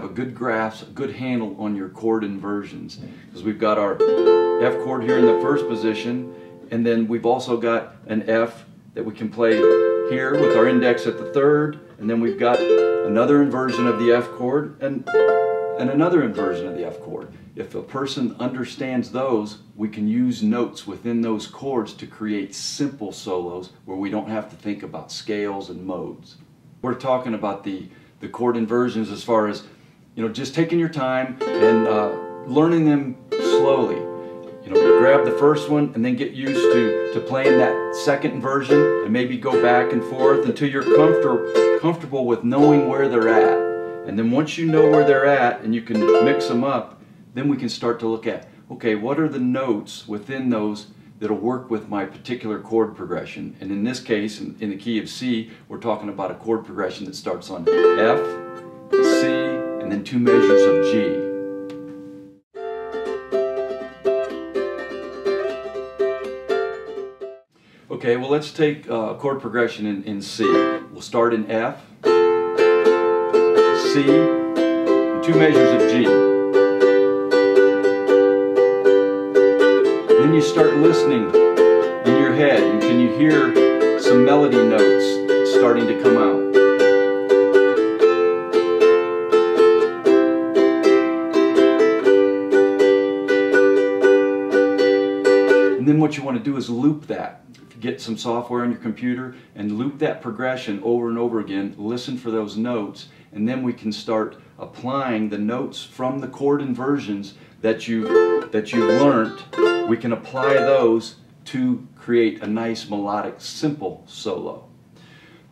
have a good grasp, a good handle on your chord inversions, because we've got our F chord here in the first position, and then we've also got an F that we can play here with our index at the third, and then we've got another inversion of the F chord and another inversion of the F chord. If a person understands those, we can use notes within those chords to create simple solos where we don't have to think about scales and modes. We're talking about the chord inversions as far as, just taking your time and learning them slowly. Grab the first one and then get used to playing that second inversion, and maybe go back and forth until you're comfortable with knowing where they're at. And then once you know where they're at and you can mix them up, then we can start to look at, okay, what are the notes within those that'll work with my particular chord progression. And in this case, in the key of C, we're talking about a chord progression that starts on F, C, and then 2 measures of G. Okay, well, let's take a chord progression in C. We'll start in F, C, and 2 measures of G. Then you start listening in your head, and can you hear some melody notes starting to come out? And then what you want to do is loop that. Get some software on your computer and loop that progression over and over again. Listen for those notes, and then we can start applying the notes from the chord inversions that you've learned. We can apply those to create a nice melodic simple solo.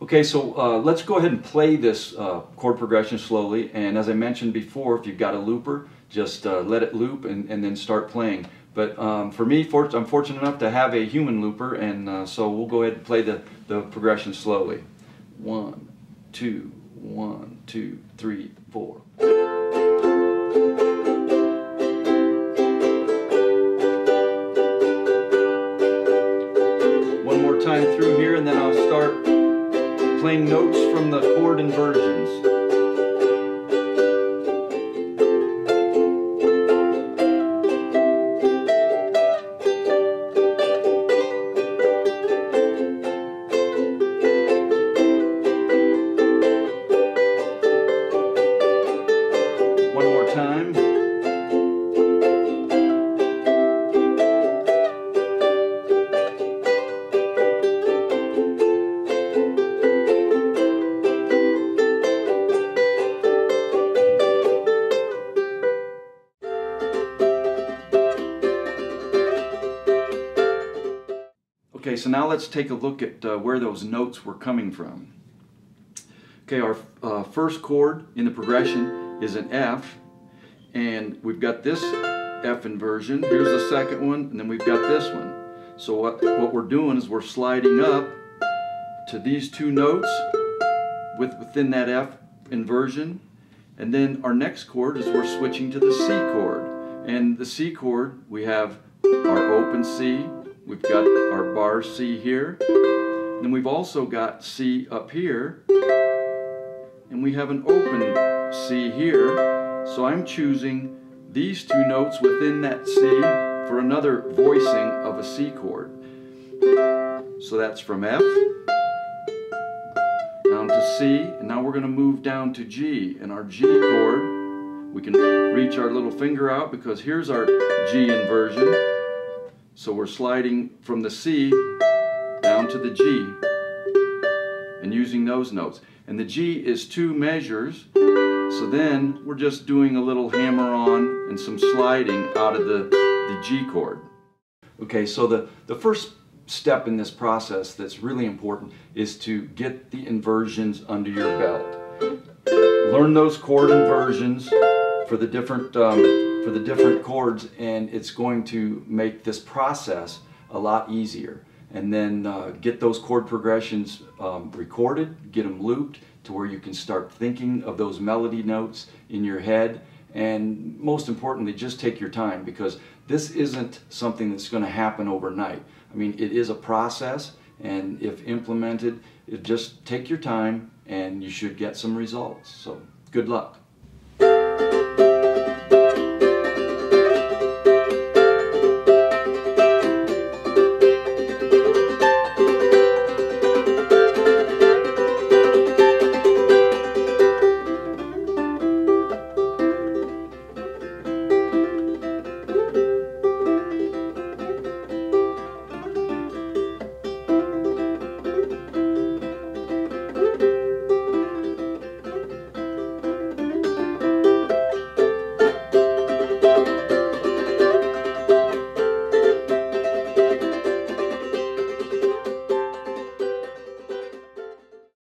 Okay, so let's go ahead and play this chord progression slowly, and as I mentioned before, if you've got a looper, just let it loop and then start playing. But for me, I'm fortunate enough to have a human looper, and so we'll go ahead and play the progression slowly. 1, 2, 1, 2, 3, 4. One more time through here, and then I'll start playing notes from the chord inversions. Time. Okay, so now let's take a look at where those notes were coming from. Okay, our first chord in the progression is an F. And we've got this F inversion, here's the second one, and then we've got this one. So what we're doing is we're sliding up to these 2 notes within that F inversion, and then our next chord is we're switching to the C chord. And the C chord, we have our open C, we've got our bar C here, and then we've also got C up here, and we have an open C here. So I'm choosing these 2 notes within that C for another voicing of a C chord. So that's from F down to C, and now we're going to move down to G. And our G chord, we can reach our little finger out because here's our G inversion. So we're sliding from the C down to the G and using those notes. And the G is 2 measures. So then we're just doing a little hammer on and some sliding out of the G chord. Okay, so the first step in this process that's really important is to get the inversions under your belt. Learn those chord inversions for the different chords, and it's going to make this process a lot easier. And then get those chord progressions recorded, get them looped to where you can start thinking of those melody notes in your head. And most importantly, just take your time, because this isn't something that's going to happen overnight. I mean, it is a process, and if implemented, just take your time and you should get some results. So good luck.